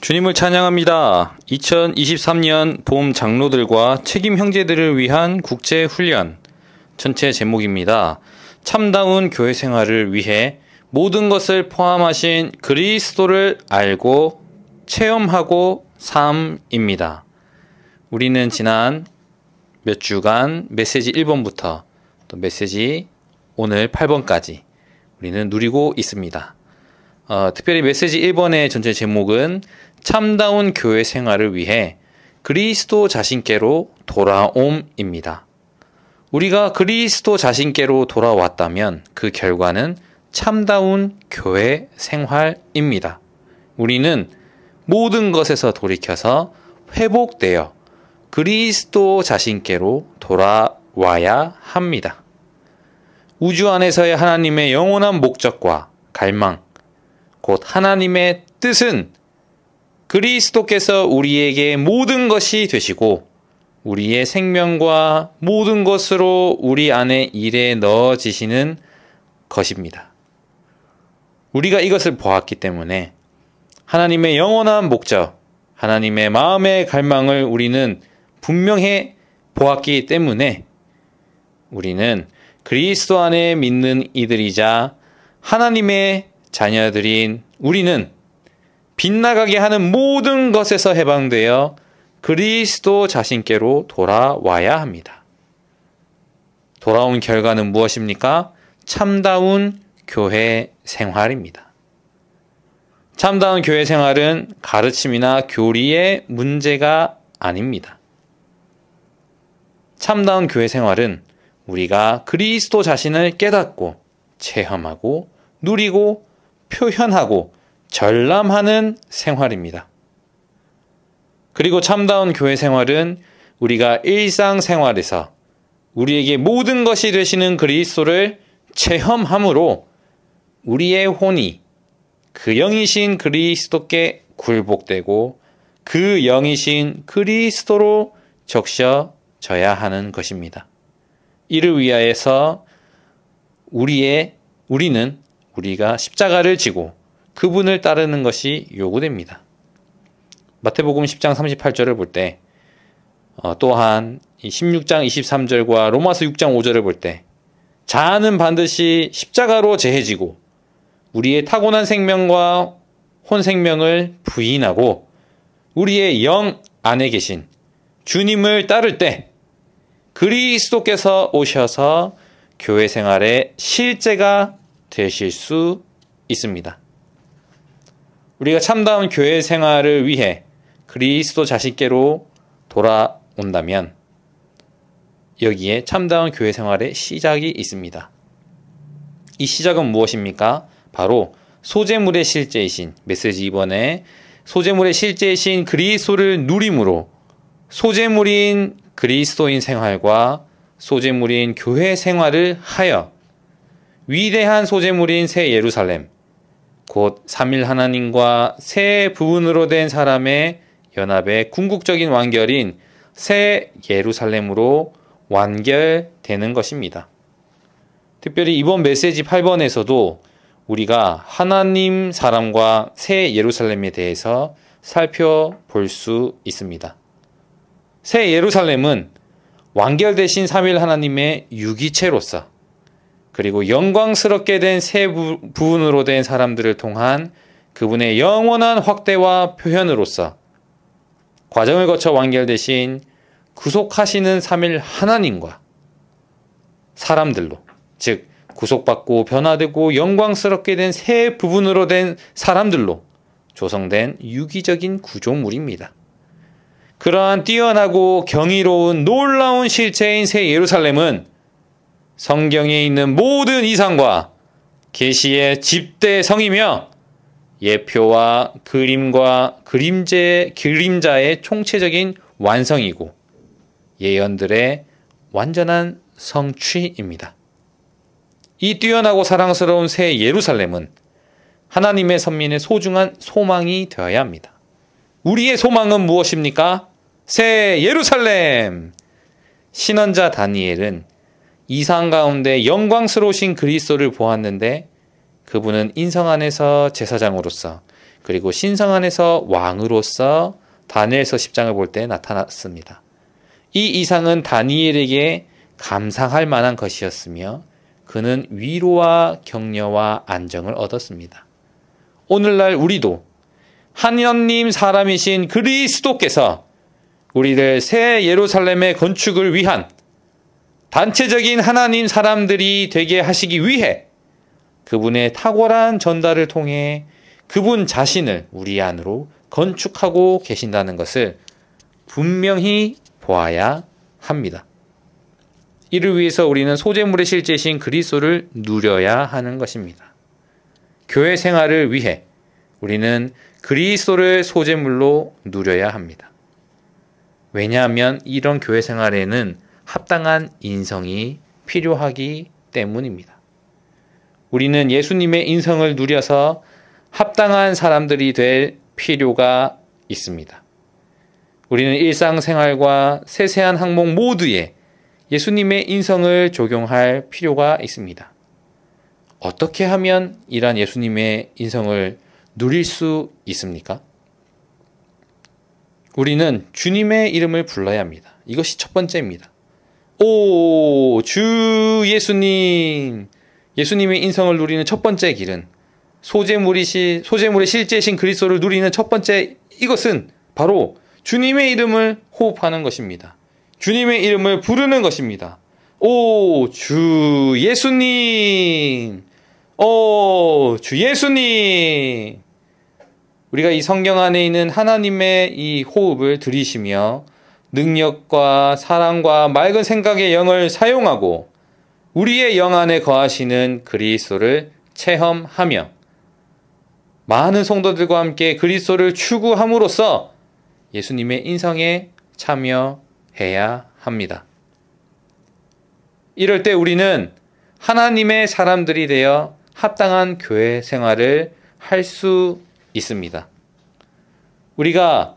주님을 찬양합니다. 2023년 봄 장로들과 책임 형제들을 위한 국제훈련 전체 제목입니다. 참다운 교회 생활을 위해 모든 것을 포함하신 그리스도를 알고 체험하고 삶입니다. 우리는 지난 몇 주간 메시지 1번부터 또 메시지 오늘 8번까지 우리는 누리고 있습니다. 특별히 메시지 1번의 전체 제목은 참다운 교회 생활을 위해 그리스도 자신께로 돌아옴입니다. 우리가 그리스도 자신께로 돌아왔다면 그 결과는 참다운 교회 생활입니다. 우리는 모든 것에서 돌이켜서 회복되어 그리스도 자신께로 돌아와야 합니다. 우주 안에서의 하나님의 영원한 목적과 갈망, 곧 하나님의 뜻은 그리스도께서 우리에게 모든 것이 되시고 우리의 생명과 모든 것으로 우리 안에 일에 넣어지시는 것입니다. 우리가 이것을 보았기 때문에 하나님의 영원한 목적, 하나님의 마음의 갈망을 우리는 분명히 보았기 때문에 우리는 그리스도 안에 믿는 이들이자 하나님의 자녀들인 우리는 빗나가게 하는 모든 것에서 해방되어 그리스도 자신께로 돌아와야 합니다. 돌아온 결과는 무엇입니까? 참다운 교회 생활입니다. 참다운 교회 생활은 가르침이나 교리의 문제가 아닙니다. 참다운 교회 생활은 우리가 그리스도 자신을 깨닫고 체험하고 누리고 표현하고 전람하는 생활입니다. 그리고 참다운 교회 생활은 우리가 일상생활에서 우리에게 모든 것이 되시는 그리스도를 체험함으로 우리의 혼이 그 영이신 그리스도께 굴복되고 그 영이신 그리스도로 적셔져야 하는 것입니다. 이를 위하여서 우리는 우리가 십자가를 지고 그분을 따르는 것이 요구됩니다. 마태복음 10장 38절을 볼 때 또한 16장 23절과 로마서 6장 5절을 볼 때 자아는 반드시 십자가로 제해지고 우리의 타고난 생명과 혼 생명을 부인하고 우리의 영 안에 계신 주님을 따를 때 그리스도께서 오셔서 교회 생활의 실제가 되실 수 있습니다. 우리가 참다운 교회 생활을 위해 그리스도 자신께로 돌아온다면 여기에 참다운 교회 생활의 시작이 있습니다. 이 시작은 무엇입니까? 바로 소재물의 실제이신 메시지 2번에 소재물의 실제이신 그리스도를 누림으로 소재물인 그리스도인 생활과 소재물인 교회 생활을 하여 위대한 소재물인 새 예루살렘, 곧 삼일 하나님과 새 부분으로 된 사람의 연합의 궁극적인 완결인 새 예루살렘으로 완결되는 것입니다. 특별히 이번 메시지 8번에서도 우리가 하나님 사람과 새 예루살렘에 대해서 살펴볼 수 있습니다. 새 예루살렘은 완결되신 삼일 하나님의 유기체로서 그리고 영광스럽게 된 새 부분으로 된 사람들을 통한 그분의 영원한 확대와 표현으로서 과정을 거쳐 완결되신 구속하시는 삼일 하나님과 사람들로, 즉 구속받고 변화되고 영광스럽게 된 새 부분으로 된 사람들로 조성된 유기적인 구조물입니다. 그러한 뛰어나고 경이로운 놀라운 실체인 새 예루살렘은 성경에 있는 모든 이상과 계시의 집대성이며 예표와 그림과 그림자의 총체적인 완성이고 예언들의 완전한 성취입니다. 이 뛰어나고 사랑스러운 새 예루살렘은 하나님의 선민의 소중한 소망이 되어야 합니다. 우리의 소망은 무엇입니까? 새 예루살렘! 신언자 다니엘은 이상 가운데 영광스러우신 그리스도를 보았는데 그분은 인성 안에서 제사장으로서 그리고 신성 안에서 왕으로서 다니엘서 10장을 볼 때 나타났습니다. 이 이상은 다니엘에게 감상할 만한 것이었으며 그는 위로와 격려와 안정을 얻었습니다. 오늘날 우리도 하나님 사람이신 그리스도께서 우리를 새 예루살렘의 건축을 위한 단체적인 하나님 사람들이 되게 하시기 위해 그분의 탁월한 전달을 통해 그분 자신을 우리 안으로 건축하고 계신다는 것을 분명히 보아야 합니다. 이를 위해서 우리는 소재물의 실제이신 그리스도를 누려야 하는 것입니다. 교회 생활을 위해 우리는 그리스도를 소재물로 누려야 합니다. 왜냐하면 이런 교회 생활에는 합당한 인성이 필요하기 때문입니다. 우리는 예수님의 인성을 누려서 합당한 사람들이 될 필요가 있습니다. 우리는 일상생활과 세세한 항목 모두에 예수님의 인성을 적용할 필요가 있습니다. 어떻게 하면 이러한 예수님의 인성을 누릴 수 있습니까? 우리는 주님의 이름을 불러야 합니다. 이것이 첫 번째입니다. 오, 주 예수님! 예수님의 인성을 누리는 첫 번째 길은 소재물의 실제이신 그리스도를 누리는 첫 번째 이것은 바로 주님의 이름을 호흡하는 것입니다. 주님의 이름을 부르는 것입니다. 오, 주 예수님! 오, 주 예수님! 우리가 이 성경 안에 있는 하나님의 이 호흡을 들이시며 능력과 사랑과 맑은 생각의 영을 사용하고 우리의 영 안에 거하시는 그리스도를 체험하며 많은 성도들과 함께 그리스도를 추구함으로써 예수님의 인성에 참여해야 합니다. 이럴 때 우리는 하나님의 사람들이 되어 합당한 교회 생활을 할 수 있습니다. 우리가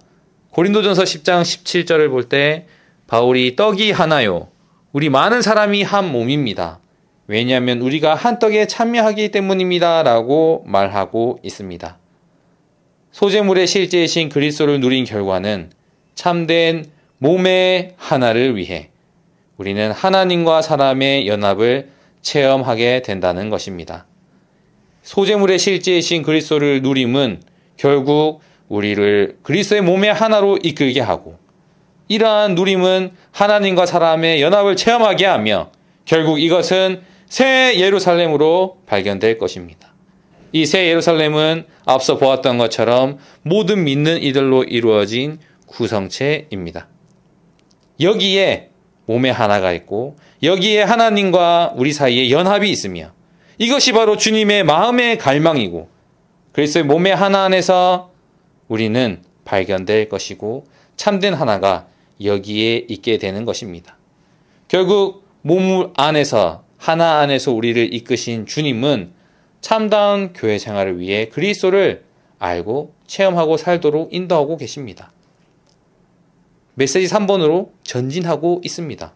고린도전서 10장 17절을 볼 때 바울이 떡이 하나요. 우리 많은 사람이 한 몸입니다. 왜냐하면 우리가 한 떡에 참여하기 때문입니다. 라고 말하고 있습니다. 소재물의 실제이신 그리스도를 누린 결과는 참된 몸의 하나를 위해 우리는 하나님과 사람의 연합을 체험하게 된다는 것입니다. 소재물의 실제이신 그리스도를 누림은 결국 우리를 그리스도의 몸의 하나로 이끌게 하고 이러한 누림은 하나님과 사람의 연합을 체험하게 하며 결국 이것은 새 예루살렘으로 발견될 것입니다. 이 새 예루살렘은 앞서 보았던 것처럼 모든 믿는 이들로 이루어진 구성체입니다. 여기에 몸의 하나가 있고 여기에 하나님과 우리 사이에 연합이 있으며 이것이 바로 주님의 마음의 갈망이고 그리스도의 몸의 하나 안에서 우리는 발견될 것이고 참된 하나가 여기에 있게 되는 것입니다. 결국 몸 안에서 하나 안에서 우리를 이끄신 주님은 참다운 교회 생활을 위해 그리스도를 알고 체험하고 살도록 인도하고 계십니다. 메시지 3번으로 전진하고 있습니다.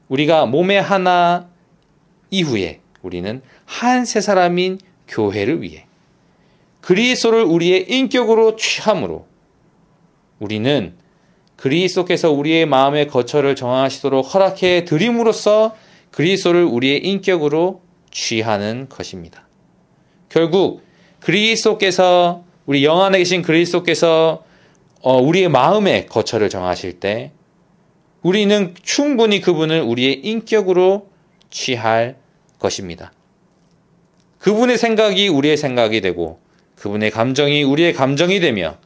우리가 몸의 하나 이후에 우리는 한 세 사람인 교회를 위해 그리스도를 우리의 인격으로 취함으로 우리는 그리스도께서 우리의 마음의 거처를 정하시도록 허락해 드림으로써 그리스도를 우리의 인격으로 취하는 것입니다. 결국 그리스도께서 우리 영 안에 계신 그리스도께서 우리의 마음의 거처를 정하실 때 우리는 충분히 그분을 우리의 인격으로 취할 것입니다. 그분의 생각이 우리의 생각이 되고 그분의 감정이 우리의 감정이 되며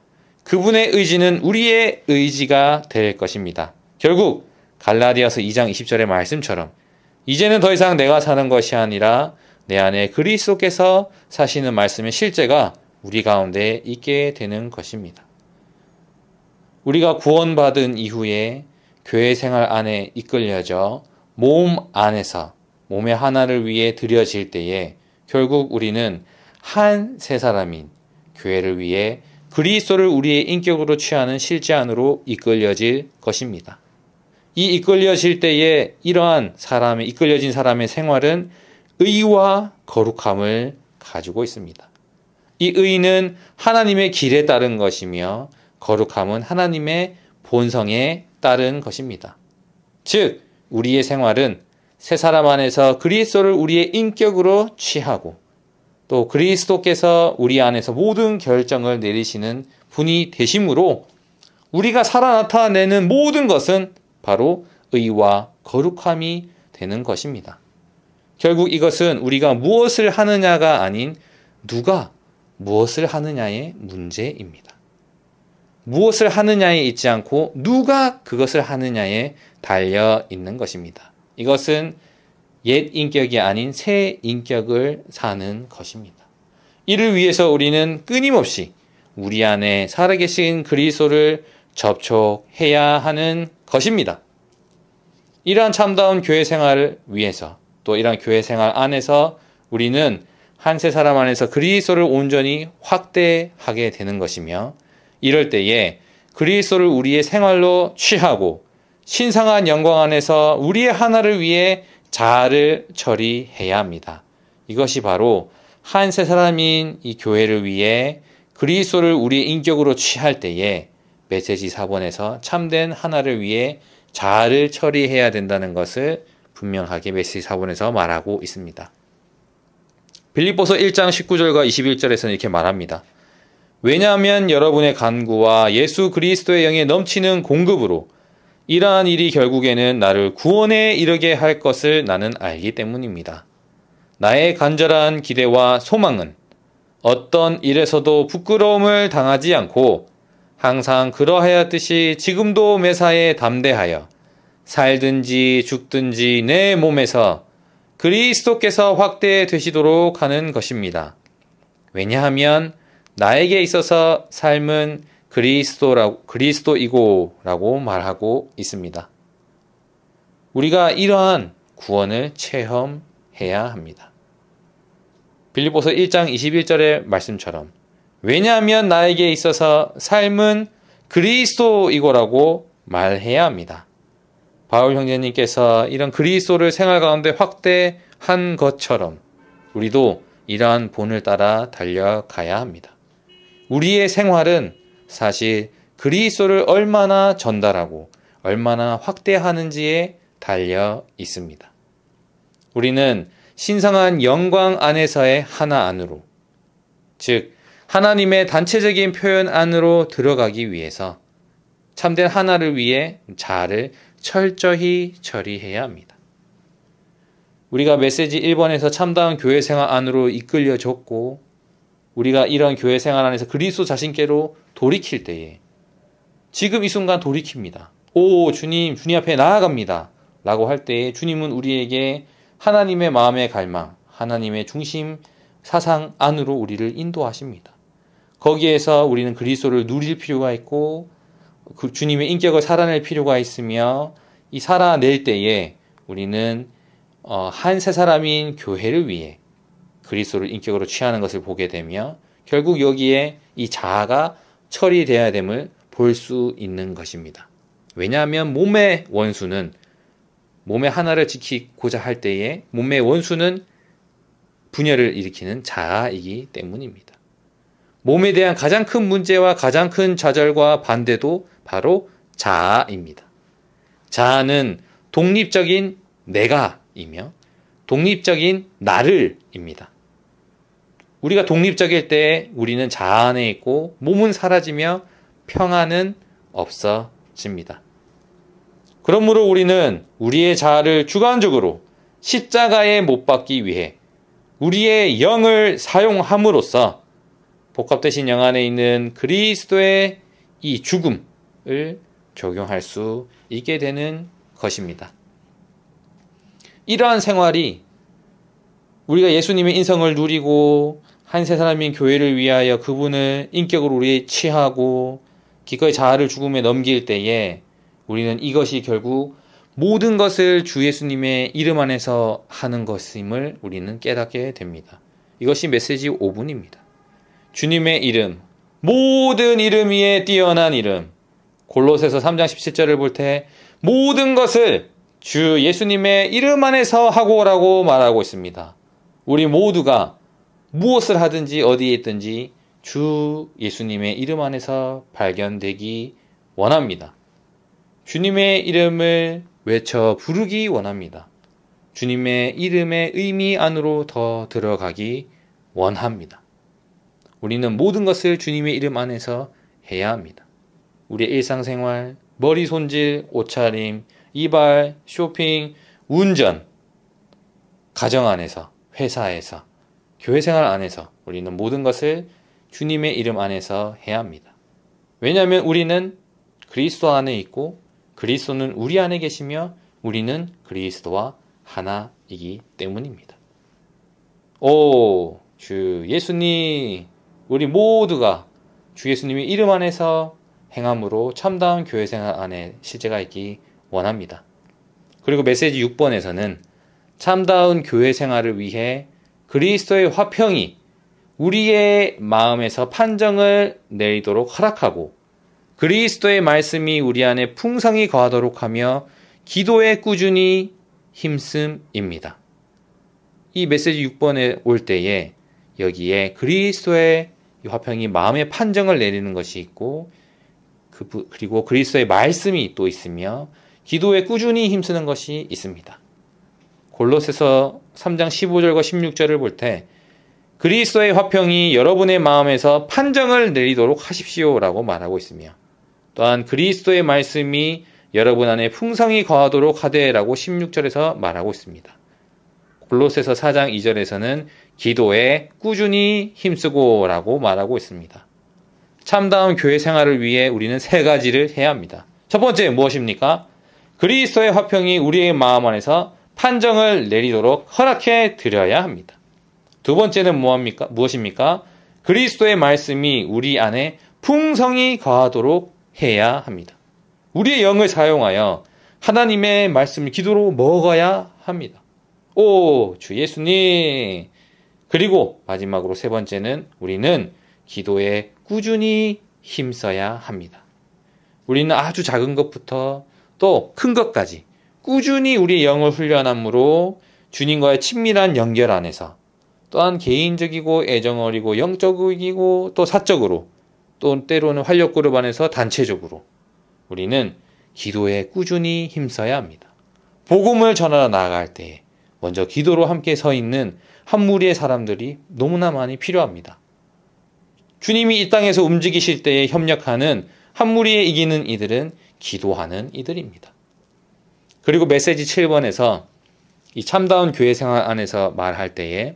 그분의 의지는 우리의 의지가 될 것입니다. 결국 갈라디아서 2장 20절의 말씀처럼 이제는 더 이상 내가 사는 것이 아니라 내 안에 그리스도께서 사시는 말씀의 실제가 우리 가운데 있게 되는 것입니다. 우리가 구원받은 이후에 교회 생활 안에 이끌려져 몸 안에서 몸의 하나를 위해 드려질 때에 결국 우리는 한 세 사람인 교회를 위해 그리스도를 우리의 인격으로 취하는 실제 안으로 이끌려질 것입니다. 이 이끌려질 때에 이러한 이끌려진 사람의 생활은 의와 거룩함을 가지고 있습니다. 이 의는 하나님의 길에 따른 것이며 거룩함은 하나님의 본성에 따른 것입니다. 즉 우리의 생활은 새 사람 안에서 그리스도를 우리의 인격으로 취하고 또 그리스도께서 우리 안에서 모든 결정을 내리시는 분이 되심으로 우리가 살아 나타내는 모든 것은 바로 의와 거룩함이 되는 것입니다. 결국 이것은 우리가 무엇을 하느냐가 아닌 누가 무엇을 하느냐의 문제입니다. 무엇을 하느냐에 있지 않고 누가 그것을 하느냐에 달려 있는 것입니다. 이것은 옛 인격이 아닌 새 인격을 사는 것입니다. 이를 위해서 우리는 끊임없이 우리 안에 살아계신 그리스도를 접촉해야 하는 것입니다. 이러한 참다운 교회 생활을 위해서 또 이러한 교회 생활 안에서 우리는 한 세 사람 안에서 그리스도를 온전히 확대하게 되는 것이며 이럴 때에 그리스도를 우리의 생활로 취하고 신성한 영광 안에서 우리의 하나를 위해 자아를 처리해야 합니다. 이것이 바로 한 세 사람인 이 교회를 위해 그리스도를 우리의 인격으로 취할 때에 메시지 4번에서 참된 하나를 위해 자아를 처리해야 된다는 것을 분명하게 메시지 4번에서 말하고 있습니다. 빌립보서 1장 19절과 21절에서는 이렇게 말합니다. 왜냐하면 여러분의 간구와 예수 그리스도의 영에 넘치는 공급으로 이러한 일이 결국에는 나를 구원에 이르게 할 것을 나는 알기 때문입니다. 나의 간절한 기대와 소망은 어떤 일에서도 부끄러움을 당하지 않고 항상 그러하였듯이 지금도 매사에 담대하여 살든지 죽든지 내 몸에서 그리스도께서 확대되시도록 하는 것입니다. 왜냐하면 나에게 있어서 삶은 그리스도이고라고 말하고 있습니다. 우리가 이러한 구원을 체험해야 합니다. 빌립보서 1장 21절의 말씀처럼 왜냐하면 나에게 있어서 삶은 그리스도이고라고 말해야 합니다. 바울 형제님께서 이런 그리스도를 생활 가운데 확대한 것처럼 우리도 이러한 본을 따라 달려가야 합니다. 우리의 생활은 사실 그리스도를 얼마나 전달하고 얼마나 확대하는지에 달려 있습니다. 우리는 신성한 영광 안에서의 하나 안으로, 즉 하나님의 단체적인 표현 안으로 들어가기 위해서 참된 하나를 위해 자아를 철저히 처리해야 합니다. 우리가 메시지 1번에서 참다운 교회 생활 안으로 이끌려졌고 우리가 이런 교회 생활 안에서 그리스도 자신께로 돌이킬 때에 지금 이 순간 돌이킵니다. 오 주님 앞에 나아갑니다. 라고 할 때에 주님은 우리에게 하나님의 마음의 갈망, 하나님의 중심 사상 안으로 우리를 인도하십니다. 거기에서 우리는 그리스도를 누릴 필요가 있고 그 주님의 인격을 살아낼 필요가 있으며 이 살아낼 때에 우리는 한 세 사람인 교회를 위해 그리스도를 인격으로 취하는 것을 보게 되며 결국 여기에 이 자아가 처리되어야 됨을 볼 수 있는 것입니다. 왜냐하면 몸의 하나를 지키고자 할 때에 몸의 원수는 분열을 일으키는 자아이기 때문입니다. 몸에 대한 가장 큰 문제와 가장 큰 좌절과 반대도 바로 자아입니다. 자아는 독립적인 내가이며 독립적인 나를입니다. 우리가 독립적일 때 우리는 자아 안에 있고 몸은 사라지며 평안은 없어집니다. 그러므로 우리는 우리의 자아를 주관적으로 십자가에 못 박기 위해 우리의 영을 사용함으로써 복합되신 영 안에 있는 그리스도의 이 죽음을 적용할 수 있게 되는 것입니다. 이러한 생활이 우리가 예수님의 인성을 누리고 한 세 사람인 교회를 위하여 그분을 인격으로 우리에 취하고 기꺼이 자아를 죽음에 넘길 때에 우리는 이것이 결국 모든 것을 주 예수님의 이름 안에서 하는 것임을 우리는 깨닫게 됩니다. 이것이 메시지 5분입니다. 주님의 이름, 모든 이름 위에 뛰어난 이름. 골로새서 3장 17절을 볼 때 모든 것을 주 예수님의 이름 안에서 하고 오라고 말하고 있습니다. 우리 모두가 무엇을 하든지 어디에 있든지 주 예수님의 이름 안에서 발견되기 원합니다. 주님의 이름을 외쳐 부르기 원합니다. 주님의 이름의 의미 안으로 더 들어가기 원합니다. 우리는 모든 것을 주님의 이름 안에서 해야 합니다. 우리의 일상생활, 머리 손질, 옷차림, 이발, 쇼핑, 운전, 가정 안에서, 회사에서, 교회생활 안에서 우리는 모든 것을 주님의 이름 안에서 해야 합니다. 왜냐하면 우리는 그리스도 안에 있고 그리스도는 우리 안에 계시며 우리는 그리스도와 하나이기 때문입니다. 오, 주 예수님, 우리 모두가 주 예수님의 이름 안에서 행함으로 참다운 교회생활 안에 실제가 있기 원합니다. 그리고 메시지 6번에서는 참다운 교회생활을 위해 그리스도의 화평이 우리의 마음에서 판정을 내리도록 허락하고 그리스도의 말씀이 우리 안에 풍성히 거하도록 하며 기도에 꾸준히 힘씀입니다. 이 메시지 6번에 올 때에 여기에 그리스도의 화평이 마음의 판정을 내리는 것이 있고 그리고 그리스도의 말씀이 또 있으며 기도에 꾸준히 힘쓰는 것이 있습니다. 골로새서 3장 15절과 16절을 볼 때 그리스도의 화평이 여러분의 마음에서 판정을 내리도록 하십시오라고 말하고 있으며 또한 그리스도의 말씀이 여러분 안에 풍성히 거하도록 하되라고 16절에서 말하고 있습니다. 골로새서 4장 2절에서는 기도에 꾸준히 힘쓰고 라고 말하고 있습니다. 참다운 교회 생활을 위해 우리는 세 가지를 해야 합니다. 첫 번째 무엇입니까? 그리스도의 화평이 우리의 마음 안에서 판정을 내리도록 허락해 드려야 합니다. 두 번째는 무엇입니까? 그리스도의 말씀이 우리 안에 풍성히 거하도록 해야 합니다. 우리의 영을 사용하여 하나님의 말씀을 기도로 먹어야 합니다. 오, 주 예수님. 그리고 마지막으로 세 번째는 우리는 기도에 꾸준히 힘써야 합니다. 우리는 아주 작은 것부터 또 큰 것까지 꾸준히 우리의 영을 훈련함으로 주님과의 친밀한 연결 안에서 또한 개인적이고 애정어리고 영적이고 또 사적으로 또 때로는 활력그룹 안에서 단체적으로 우리는 기도에 꾸준히 힘써야 합니다. 복음을 전하러 나아갈 때 먼저 기도로 함께 서 있는 한 무리의 사람들이 너무나 많이 필요합니다. 주님이 이 땅에서 움직이실 때에 협력하는 한 무리에 이기는 이들은 기도하는 이들입니다. 그리고 메시지 7번에서 이 참다운 교회 생활 안에서 말할 때에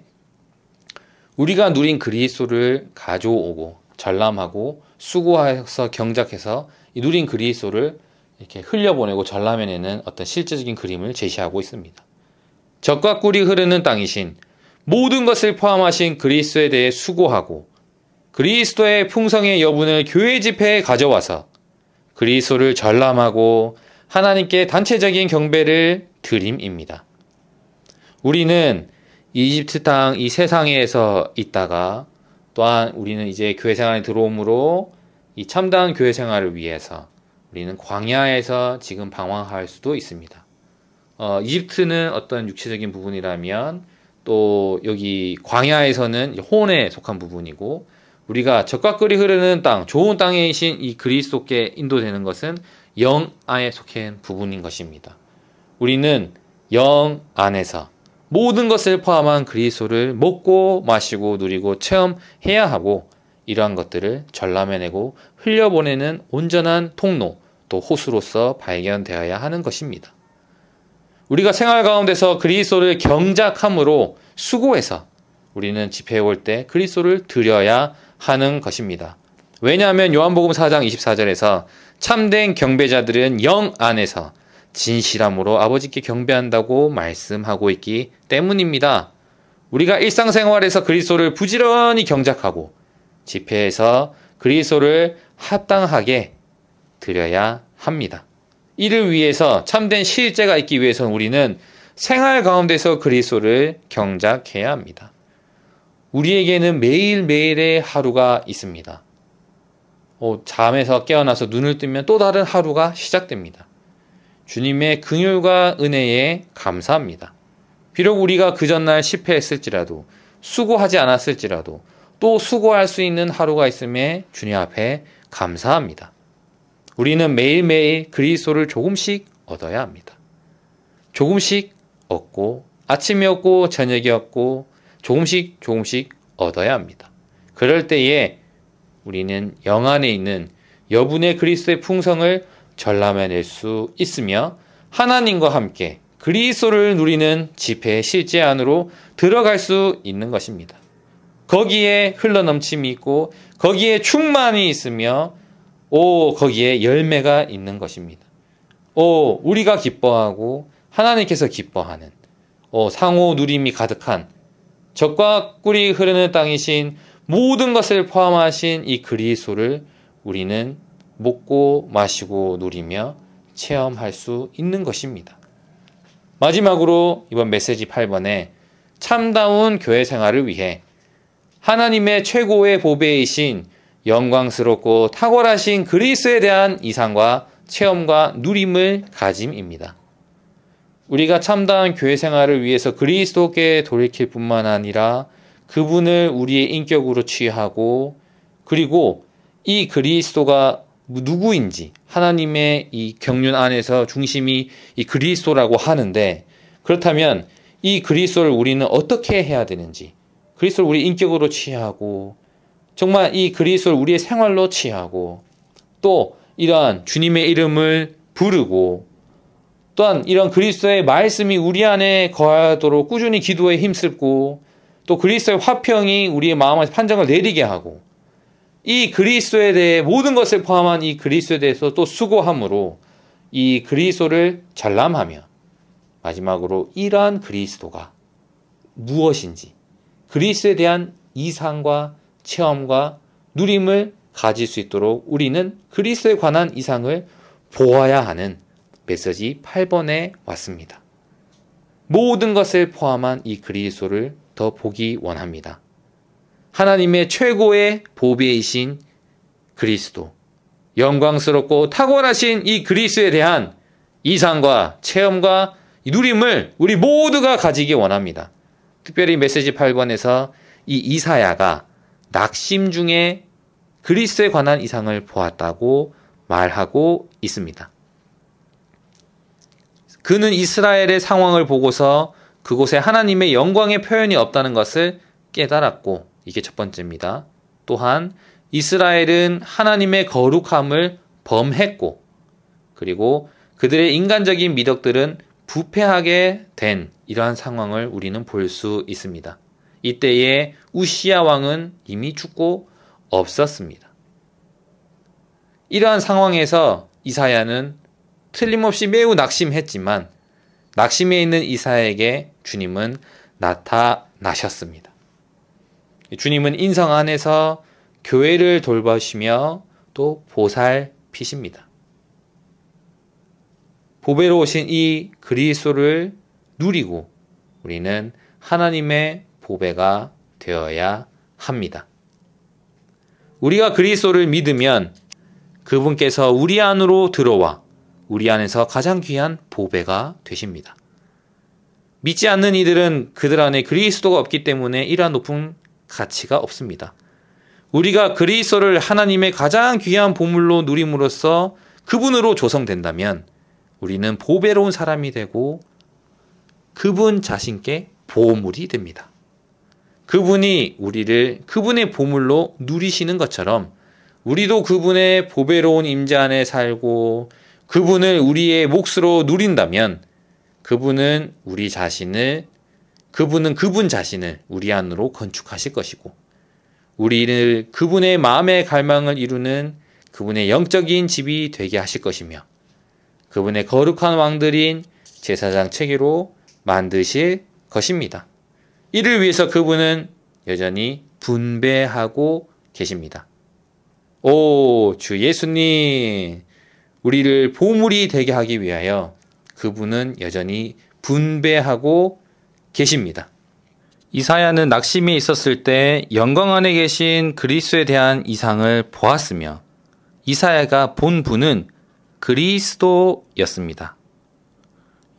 우리가 누린 그리스도를 가져오고 전람하고 수고해서 경작해서 이 누린 그리스도를 이렇게 흘려보내고 전람해내는 어떤 실제적인 그림을 제시하고 있습니다. 젖과 꿀이 흐르는 땅이신 모든 것을 포함하신 그리스도에 대해 수고하고 그리스도의 풍성의 여분을 교회 집회에 가져와서 그리스도를 전람하고 하나님께 단체적인 경배를 드림입니다. 우리는 이집트 땅 이 세상에서 있다가 또한 우리는 이제 교회 생활에 들어옴으로 이 참다운 교회 생활을 위해서 우리는 광야에서 지금 방황할 수도 있습니다. 이집트는 어떤 육체적인 부분이라면 또 여기 광야에서는 혼에 속한 부분이고 우리가 젖과 꿀이 흐르는 땅, 좋은 땅에 계신 이 그리스도께 인도되는 것은 영 안에 속한 부분인 것입니다. 우리는 영 안에서 모든 것을 포함한 그리스도를 먹고 마시고 누리고 체험해야 하고 이러한 것들을 전람해내고 흘려보내는 온전한 통로 또 호수로서 발견되어야 하는 것입니다. 우리가 생활 가운데서 그리스도를 경작함으로 수고해서 우리는 집회에 올 때 그리스도를 드려야 하는 것입니다. 왜냐하면 요한복음 4장 24절에서 참된 경배자들은 영 안에서 진실함으로 아버지께 경배한다고 말씀하고 있기 때문입니다. 우리가 일상생활에서 그리스도를 부지런히 경작하고 집회에서 그리스도를 합당하게 드려야 합니다. 이를 위해서 참된 실제가 있기 위해서는 우리는 생활 가운데서 그리스도를 경작해야 합니다. 우리에게는 매일매일의 하루가 있습니다. 잠에서 깨어나서 눈을 뜨면 또 다른 하루가 시작됩니다. 주님의 긍휼과 은혜에 감사합니다. 비록 우리가 그 전날 실패했을지라도 수고하지 않았을지라도 또 수고할 수 있는 하루가 있음에 주님 앞에 감사합니다. 우리는 매일매일 그리스도를 조금씩 얻어야 합니다. 조금씩 얻고 아침에 얻고 저녁에 얻고 조금씩 얻어야 합니다. 그럴 때에 우리는 영 안에 있는 여분의 그리스도의 풍성을 전람해낼 수 있으며 하나님과 함께 그리스도를 누리는 집회의 실제 안으로 들어갈 수 있는 것입니다. 거기에 흘러넘침이 있고 거기에 충만이 있으며 거기에 열매가 있는 것입니다. 우리가 기뻐하고 하나님께서 기뻐하는 상호 누림이 가득한 젖과 꿀이 흐르는 땅이신 모든 것을 포함하신 이 그리스도를 우리는 먹고 마시고 누리며 체험할 수 있는 것입니다. 마지막으로 이번 메시지 8번에 참다운 교회 생활을 위해 하나님의 최고의 보배이신 영광스럽고 탁월하신 그리스도에 대한 이상과 체험과 누림을 가짐입니다. 우리가 참다운 교회 생활을 위해서 그리스도께 돌이킬 뿐만 아니라 그분을 우리의 인격으로 취하고 그리고 이 그리스도가 누구인지 하나님의 이 경륜 안에서 중심이 이 그리스도라고 하는데 그렇다면 이 그리스도를 우리는 어떻게 해야 되는지 그리스도를 우리 인격으로 취하고 정말 이 그리스도를 우리의 생활로 취하고 또 이러한 주님의 이름을 부르고 또한 이런 그리스도의 말씀이 우리 안에 거하도록 꾸준히 기도에 힘쓰고 또 그리스도의 화평이 우리의 마음에서 판정을 내리게 하고 이 그리스도에 대해 모든 것을 포함한 이 그리스도에 대해서 또 수고함으로 이 그리스도를 전람하며 마지막으로 이러한 그리스도가 무엇인지 그리스도에 대한 이상과 체험과 누림을 가질 수 있도록 우리는 그리스도에 관한 이상을 보아야 하는 메시지 8번에 왔습니다. 모든 것을 포함한 이 그리스도를 더 보기 원합니다. 하나님의 최고의 보배이신 그리스도, 영광스럽고 탁월하신 이 그리스도에 대한 이상과 체험과 누림을 우리 모두가 가지기 원합니다. 특별히 메시지 8번에서 이 이사야가 낙심 중에 그리스도에 관한 이상을 보았다고 말하고 있습니다. 그는 이스라엘의 상황을 보고서 그곳에 하나님의 영광의 표현이 없다는 것을 깨달았고 이게 첫 번째입니다. 또한 이스라엘은 하나님의 거룩함을 범했고 그리고 그들의 인간적인 미덕들은 부패하게 된 이러한 상황을 우리는 볼 수 있습니다. 이때에 우시야 왕은 이미 죽고 없었습니다. 이러한 상황에서 이사야는 틀림없이 매우 낙심했지만 낙심해 있는 이사야에게 주님은 나타나셨습니다. 주님은 인성 안에서 교회를 돌보시며 또 보살피십니다. 보배로우신 이 그리스도를 누리고 우리는 하나님의 보배가 되어야 합니다. 우리가 그리스도를 믿으면 그분께서 우리 안으로 들어와 우리 안에서 가장 귀한 보배가 되십니다. 믿지 않는 이들은 그들 안에 그리스도가 없기 때문에 이러한 높은 가치가 없습니다. 우리가 그리스도를 하나님의 가장 귀한 보물로 누림으로써 그분으로 조성된다면 우리는 보배로운 사람이 되고 그분 자신께 보물이 됩니다. 그분이 우리를 그분의 보물로 누리시는 것처럼 우리도 그분의 보배로운 임재 안에 살고 그분을 우리의 몫으로 누린다면 그분은 그분 자신을 우리 안으로 건축하실 것이고 우리를 그분의 마음의 갈망을 이루는 그분의 영적인 집이 되게 하실 것이며 그분의 거룩한 왕들인 제사장 체계로 만드실 것입니다. 이를 위해서 그분은 여전히 분배하고 계십니다. 주 예수님, 우리를 보물이 되게 하기 위하여 그분은 여전히 분배하고 계십니다. 이사야는 낙심이 있었을 때 영광 안에 계신 그리스도에 대한 이상을 보았으며 이사야가 본 분은 그리스도였습니다.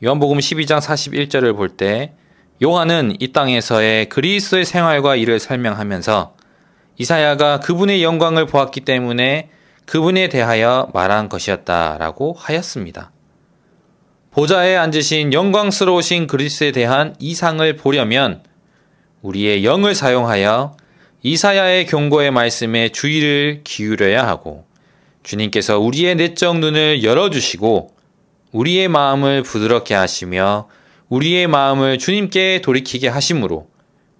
요한복음 12장 41절을 볼 때 요한은 이 땅에서의 그리스도의 생활과 일을 설명하면서 이사야가 그분의 영광을 보았기 때문에 그분에 대하여 말한 것이었다라고 하였습니다. 보좌에 앉으신 영광스러우신 그리스도에 대한 이상을 보려면 우리의 영을 사용하여 이사야의 경고의 말씀에 주의를 기울여야 하고 주님께서 우리의 내적 눈을 열어주시고 우리의 마음을 부드럽게 하시며 우리의 마음을 주님께 돌이키게 하심으로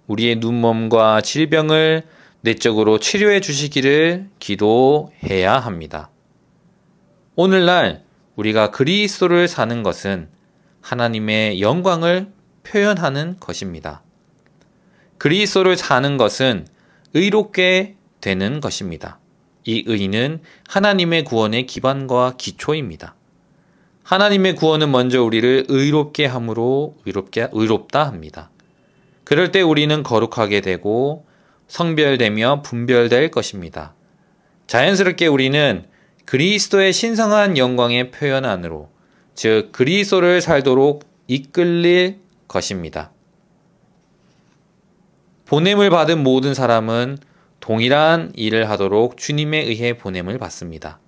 우리의 눈먼과 질병을 내적으로 치료해 주시기를 기도해야 합니다. 오늘날 우리가 그리스도를 사는 것은 하나님의 영광을 표현하는 것입니다. 그리스도를 사는 것은 의롭게 되는 것입니다. 이 의는 하나님의 구원의 기반과 기초입니다. 하나님의 구원은 먼저 우리를 의롭게 함으로 의롭다 합니다. 그럴 때 우리는 거룩하게 되고 성별되며 분별될 것입니다. 자연스럽게 우리는 그리스도의 신성한 영광의 표현 안으로, 즉 그리스도를 살도록 이끌릴 것입니다. 보냄을 받은 모든 사람은 동일한 일을 하도록 주님에 의해 보냄을 받습니다.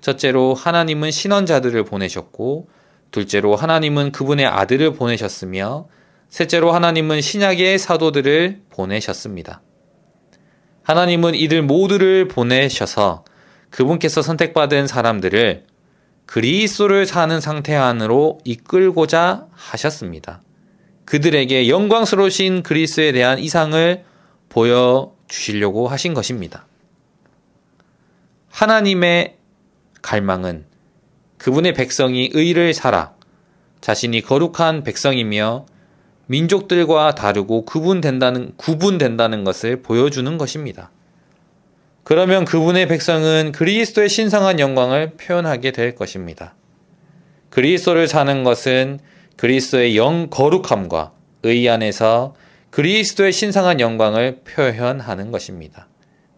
첫째로 하나님은 신원자들을 보내셨고, 둘째로 하나님은 그분의 아들을 보내셨으며, 셋째로 하나님은 신약의 사도들을 보내셨습니다. 하나님은 이들 모두를 보내셔서 그분께서 선택받은 사람들을 그리스도를 사는 상태 안으로 이끌고자 하셨습니다. 그들에게 영광스러우신 그리스도에 대한 이상을 보여주시려고 하신 것입니다. 하나님의 갈망은 그분의 백성이 의를 살아 자신이 거룩한 백성이며 민족들과 다르고 구분된다는 것을 보여주는 것입니다. 그러면 그분의 백성은 그리스도의 신성한 영광을 표현하게 될 것입니다. 그리스도를 사는 것은 그리스도의 거룩함과 의 안에서 그리스도의 신성한 영광을 표현하는 것입니다.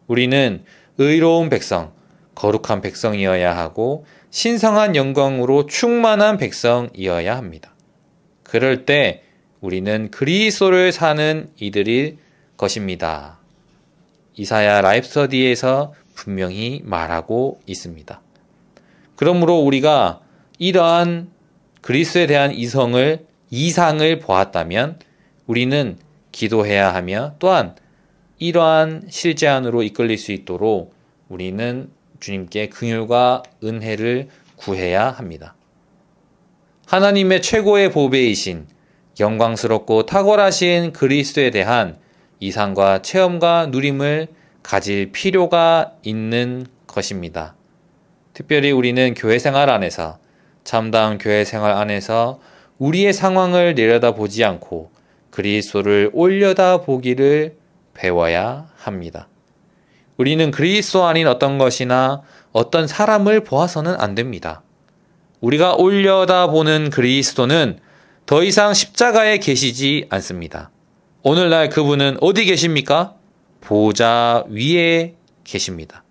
우리는 의로운 백성, 거룩한 백성이어야 하고 신성한 영광으로 충만한 백성이어야 합니다. 그럴 때 우리는 그리스도를 사는 이들일 것입니다. 이사야 라입스터디에서 분명히 말하고 있습니다. 그러므로 우리가 이러한 그리스도에 대한 이상을 보았다면 우리는 기도해야 하며 또한 이러한 실제 안으로 이끌릴 수 있도록 우리는 주님께 긍휼과 은혜를 구해야 합니다. 하나님의 최고의 보배이신 영광스럽고 탁월하신 그리스도에 대한 이상과 체험과 누림을 가질 필요가 있는 것입니다. 특별히 우리는 교회 생활 안에서, 참다운 교회 생활 안에서 우리의 상황을 내려다보지 않고 그리스도를 올려다보기를 배워야 합니다. 우리는 그리스도 아닌 어떤 것이나 어떤 사람을 보아서는 안 됩니다. 우리가 올려다보는 그리스도는 더 이상 십자가에 계시지 않습니다. 오늘날 그분은 어디 계십니까? 보좌 위에 계십니다.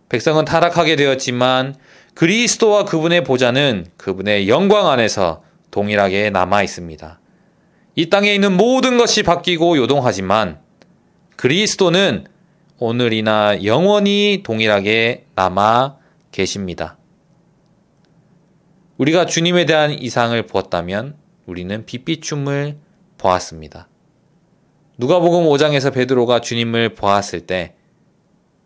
백성은 타락하게 되었지만 그리스도와 그분의 보좌는 그분의 영광 안에서 동일하게 남아 있습니다. 이 땅에 있는 모든 것이 바뀌고 요동하지만 그리스도는 오늘이나 영원히 동일하게 남아 계십니다. 우리가 주님에 대한 이상을 보았다면 우리는 빛비춤을 보았습니다. 누가복음 5장에서 베드로가 주님을 보았을 때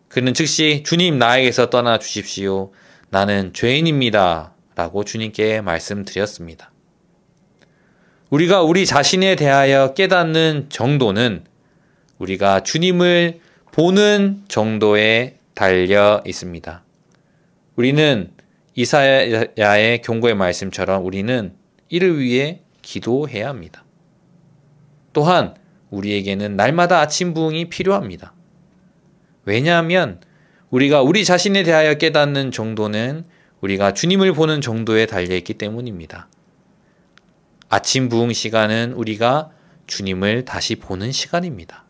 그는 즉시 주님 나에게서 떠나 주십시오. 나는 죄인입니다. 라고 주님께 말씀드렸습니다. 우리가 우리 자신에 대하여 깨닫는 정도는 우리가 주님을 보는 정도에 달려 있습니다. 우리는 이사야의 경고의 말씀처럼 우리는 이를 위해 기도해야 합니다. 또한 우리에게는 날마다 아침 부흥이 필요합니다. 왜냐하면 우리가 우리 자신에 대하여 깨닫는 정도는 우리가 주님을 보는 정도에 달려있기 때문입니다. 아침 부흥 시간은 우리가 주님을 다시 보는 시간입니다.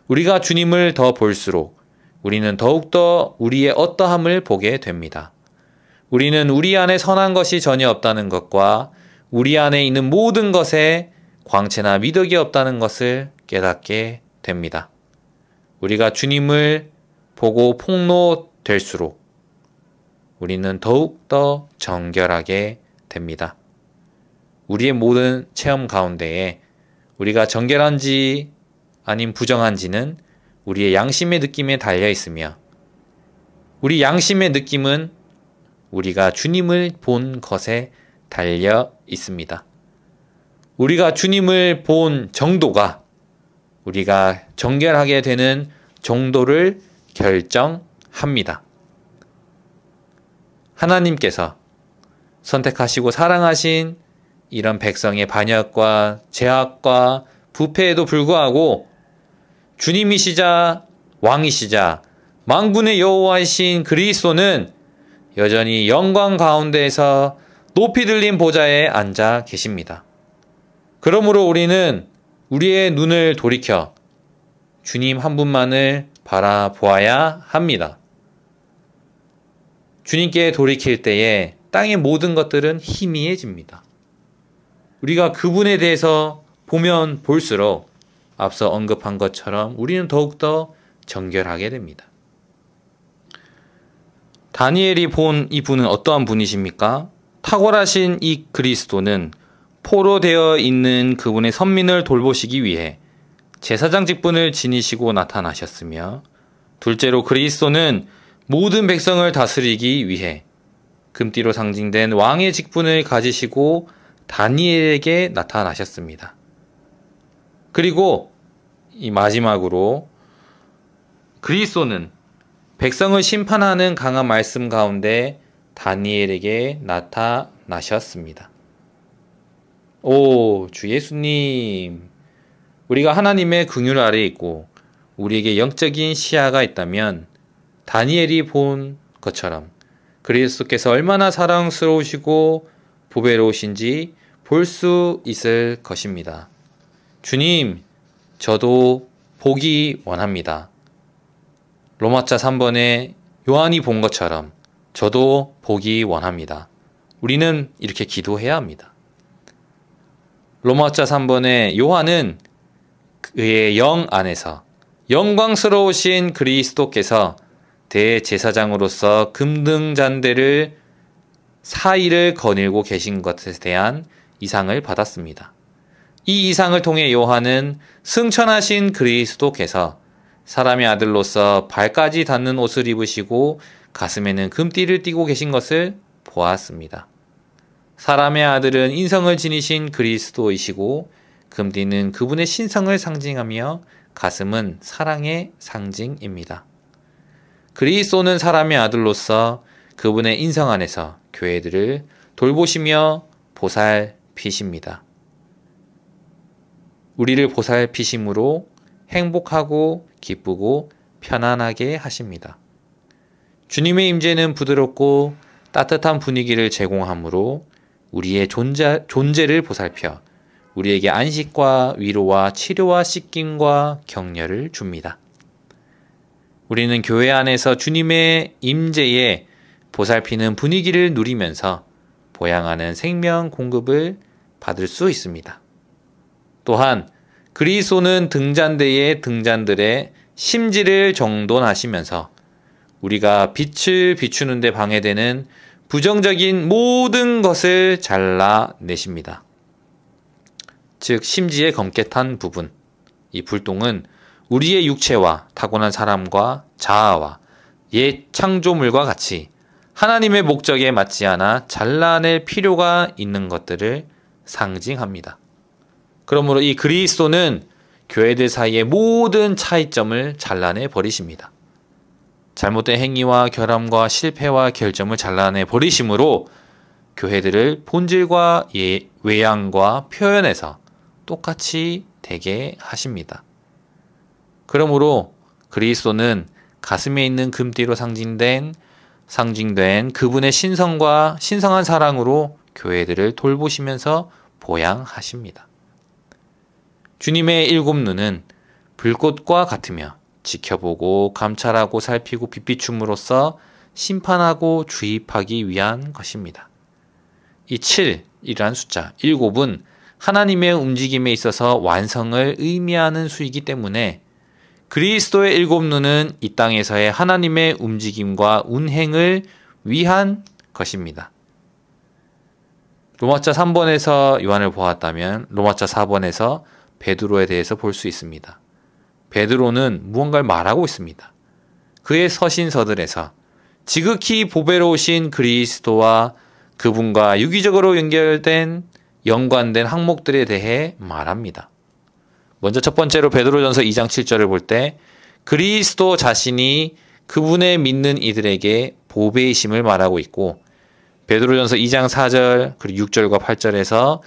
우리가 주님을 더 볼수록 우리는 더욱더 우리의 어떠함을 보게 됩니다. 우리는 우리 안에 선한 것이 전혀 없다는 것과 우리 안에 있는 모든 것에 광채나 미덕이 없다는 것을 깨닫게 됩니다. 우리가 주님을 보고 폭로될수록 우리는 더욱더 정결하게 됩니다. 우리의 모든 체험 가운데에 우리가 정결한지 아님 부정한지는 우리의 양심의 느낌에 달려 있으며, 우리 양심의 느낌은 우리가 주님을 본 것에 달려 있습니다. 우리가 주님을 본 정도가 우리가 정결하게 되는 정도를 결정합니다. 하나님께서 선택하시고 사랑하신 이런 백성의 반역과 죄악과 부패에도 불구하고 주님이시자 왕이시자 만군의 여호와이신 그리스도는 여전히 영광 가운데에서 높이 들린 보좌에 앉아 계십니다. 그러므로 우리는 우리의 눈을 돌이켜 주님 한 분만을 바라보아야 합니다. 주님께 돌이킬 때에 땅의 모든 것들은 희미해집니다. 우리가 그분에 대해서 보면 볼수록 앞서 언급한 것처럼 우리는 더욱더 정결하게 됩니다. 다니엘이 본 이분은 어떠한 분이십니까? 탁월하신 이 그리스도는 포로되어 있는 그분의 선민을 돌보시기 위해 제사장 직분을 지니시고 나타나셨으며, 둘째로 그리스도는 모든 백성을 다스리기 위해 금띠로 상징된 왕의 직분을 가지시고 다니엘에게 나타나셨습니다. 그리고 이 마지막으로 그리스도는 백성을 심판하는 강한 말씀 가운데 다니엘에게 나타나셨습니다. 오, 주 예수님, 우리가 하나님의 긍휼 아래에 있고 우리에게 영적인 시야가 있다면 다니엘이 본 것처럼 그리스도께서 얼마나 사랑스러우시고 보배로우신지 볼 수 있을 것입니다. 주님, 저도 보기 원합니다. 로마자 3번에 요한이 본 것처럼 저도 보기 원합니다. 우리는 이렇게 기도해야 합니다. 로마자 3번에 요한은 그의 영 안에서 영광스러우신 그리스도께서 대제사장으로서 금등잔대를 사이를 거닐고 계신 것에 대한 이상을 받았습니다. 이 이상을 통해 요한은 승천하신 그리스도께서 사람의 아들로서 발까지 닿는 옷을 입으시고 가슴에는 금띠를 띠고 계신 것을 보았습니다. 사람의 아들은 인성을 지니신 그리스도이시고 금띠는 그분의 신성을 상징하며 가슴은 사랑의 상징입니다. 그리스도는 사람의 아들로서 그분의 인성 안에서 교회들을 돌보시며 보살피십니다. 우리를 보살피심으로 행복하고 기쁘고 편안하게 하십니다. 주님의 임재는 부드럽고 따뜻한 분위기를 제공하므로 우리의 존재를 보살펴 우리에게 안식과 위로와 치료와 씻김과 격려를 줍니다. 우리는 교회 안에서 주님의 임재에 보살피는 분위기를 누리면서 보양하는 생명 공급을 받을 수 있습니다. 또한 그리스도는 등잔대의 등잔들의 심지를 정돈하시면서 우리가 빛을 비추는 데 방해되는 부정적인 모든 것을 잘라내십니다. 즉 심지의 검게 탄 부분, 이 불똥은 우리의 육체와 타고난 사람과 자아와 옛 창조물과 같이 하나님의 목적에 맞지 않아 잘라낼 필요가 있는 것들을 상징합니다. 그러므로 이 그리스도는 교회들 사이의 모든 차이점을 잘라내 버리십니다. 잘못된 행위와 결함과 실패와 결점을 잘라내 버리심으로 교회들을 본질과 외양과 표현에서 똑같이 되게 하십니다. 그러므로 그리스도는 가슴에 있는 금띠로 상징된 그분의 신성과 신성한 사랑으로 교회들을 돌보시면서 보양하십니다. 주님의 일곱 눈은 불꽃과 같으며 지켜보고 감찰하고 살피고 빛비춤으로써 심판하고 주입하기 위한 것입니다. 이 7이라는 숫자, 7은 하나님의 움직임에 있어서 완성을 의미하는 수이기 때문에 그리스도의 7눈은 이 땅에서의 하나님의 움직임과 운행을 위한 것입니다. 로마자 3번에서 요한을 보았다면 로마자 4번에서 베드로에 대해서 볼 수 있습니다. 베드로는 무언가를 말하고 있습니다. 그의 서신서들에서 지극히 보배로우신 그리스도와 그분과 유기적으로 연관된 항목들에 대해 말합니다. 먼저 첫 번째로 베드로전서 2장 7절을 볼 때 그리스도 자신이 그분의 믿는 이들에게 보배이심을 말하고 있고, 베드로전서 2장 4절 그리고 6절과 8절에서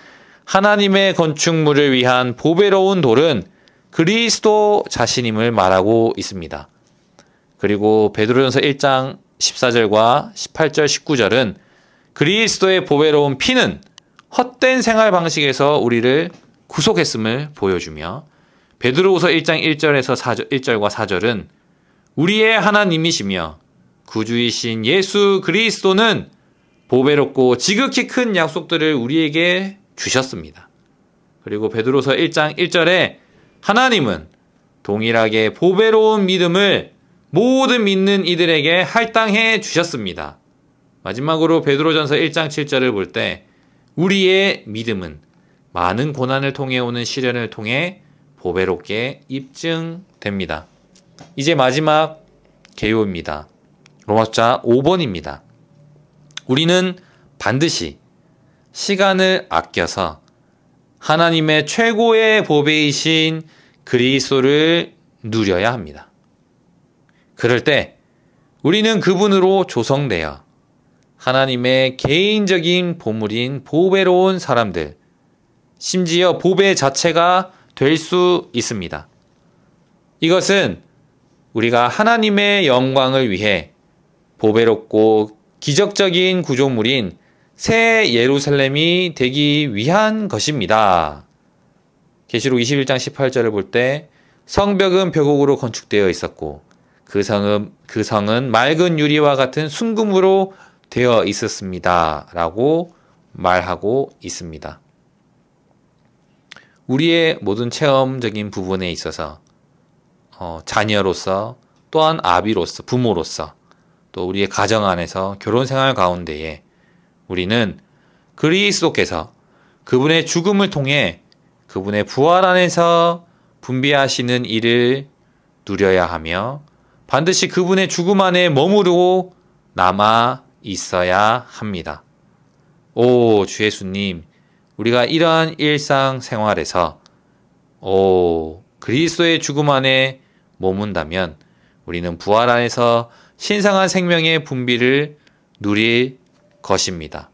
하나님의 건축물을 위한 보배로운 돌은 그리스도 자신임을 말하고 있습니다. 그리고 베드로전서 1장 14절과 18절 19절은 그리스도의 보배로운 피는 헛된 생활 방식에서 우리를 구속했음을 보여주며, 베드로후서 1장 1절과 4절은 우리의 하나님이시며 구주이신 예수 그리스도는 보배롭고 지극히 큰 약속들을 우리에게 주셨습니다. 그리고 베드로서 1장 1절에 하나님은 동일하게 보배로운 믿음을 모든 믿는 이들에게 할당해 주셨습니다. 마지막으로 베드로전서 1장 7절을 볼 때 우리의 믿음은 많은 고난을 통해 오는 시련을 통해 보배롭게 입증됩니다. 이제 마지막 개요입니다. 로마자 5번입니다. 우리는 반드시 시간을 아껴서 하나님의 최고의 보배이신 그리스도를 누려야 합니다. 그럴 때 우리는 그분으로 조성되어 하나님의 개인적인 보물인 보배로운 사람들, 심지어 보배 자체가 될 수 있습니다. 이것은 우리가 하나님의 영광을 위해 보배롭고 기적적인 구조물인 새 예루살렘이 되기 위한 것입니다. 계시록 21장 18절을 볼 때 성벽은 벽옥으로 건축되어 있었고 그 성은 맑은 유리와 같은 순금으로 되어 있었습니다. 라고 말하고 있습니다. 우리의 모든 체험적인 부분에 있어서 자녀로서 또한 아비로서 부모로서 또 우리의 가정 안에서 결혼 생활 가운데에 우리는 그리스도께서 그분의 죽음을 통해 그분의 부활 안에서 분비하시는 일을 누려야 하며 반드시 그분의 죽음 안에 머무르고 남아 있어야 합니다. 오, 주 예수님, 우리가 이러한 일상생활에서 그리스도의 죽음 안에 머문다면 우리는 부활 안에서 신성한 생명의 분비를 누릴 것입니다.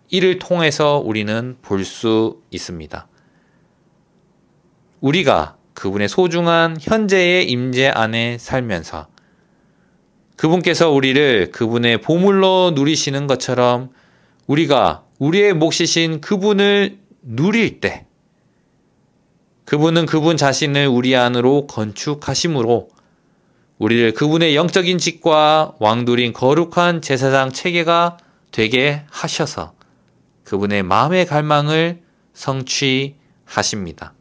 이를 통해서 우리는 볼 수 있습니다. 우리가 그분의 소중한 현재의 임재 안에 살면서 그분께서 우리를 그분의 보물로 누리시는 것처럼 우리가 우리의 몫이신 그분을 누릴 때 그분은 그분 자신을 우리 안으로 건축하심으로 우리를 그분의 영적인 직과 왕들인 거룩한 제사장 체계가 되게 하셔서 그분의 마음의 갈망을 성취하십니다.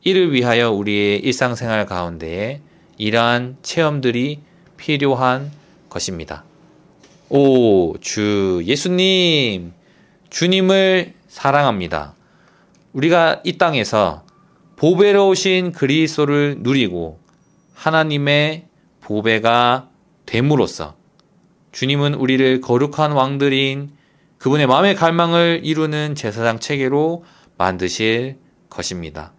이를 위하여 우리의 일상생활 가운데에 이러한 체험들이 필요한 것입니다. 오, 주 예수님, 주님을 사랑합니다. 우리가 이 땅에서 보배로우신 그리스도를 누리고 하나님의 보배가 됨으로써 주님은 우리를 거룩한 왕들인 그분의 마음의 갈망을 이루는 제사장 체계로 만드실 것입니다.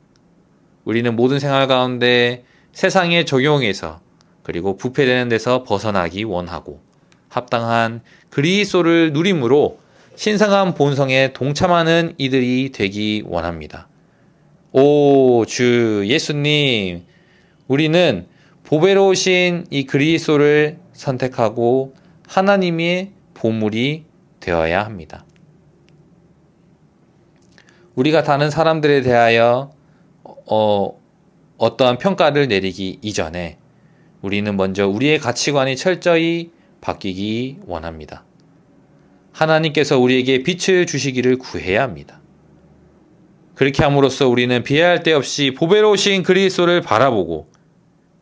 우리는 모든 생활 가운데 세상의 적용에서 그리고 부패되는 데서 벗어나기 원하고 합당한 그리스도를 누림으로 신성한 본성에 동참하는 이들이 되기 원합니다. 오, 주 예수님, 우리는 보배로우신 이 그리스도를 선택하고 하나님의 보물이 되어야 합니다. 우리가 다른 사람들에 대하여 어떠한 평가를 내리기 이전에 우리는 먼저 우리의 가치관이 철저히 바뀌기 원합니다. 하나님께서 우리에게 빛을 주시기를 구해야 합니다. 그렇게 함으로써 우리는 비하할 데 없이 보배로우신 그리스도를 바라보고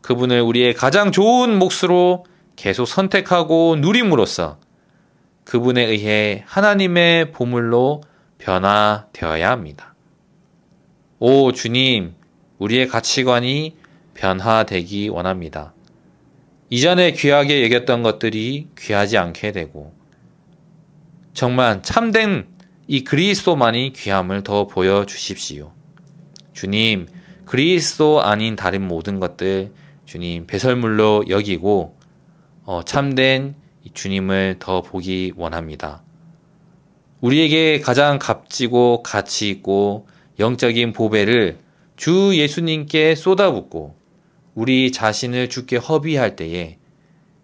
그분을 우리의 가장 좋은 몫으로 계속 선택하고 누림으로써 그분에 의해 하나님의 보물로 변화되어야 합니다. 오 주님, 우리의 가치관이 변화되기 원합니다. 이전에 귀하게 여겼던 것들이 귀하지 않게 되고 정말 참된 이 그리스도만이 귀함을 더 보여주십시오. 주님, 그리스도 아닌 다른 모든 것들 주님 배설물로 여기고 참된 주님을 더 보기 원합니다. 우리에게 가장 값지고 가치 있고 영적인 보배를 주 예수님께 쏟아붓고 우리 자신을 주께 허비할 때에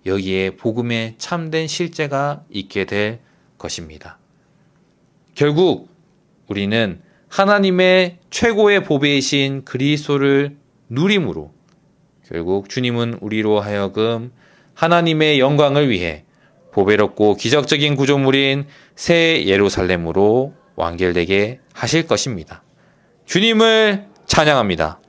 여기에 복음의 참된 실제가 있게 될 것입니다. 결국 우리는 하나님의 최고의 보배이신 그리스도를 누림으로 결국 주님은 우리로 하여금 하나님의 영광을 위해 보배롭고 기적적인 구조물인 새 예루살렘으로 완결되게 하실 것입니다. 주님을 찬양합니다.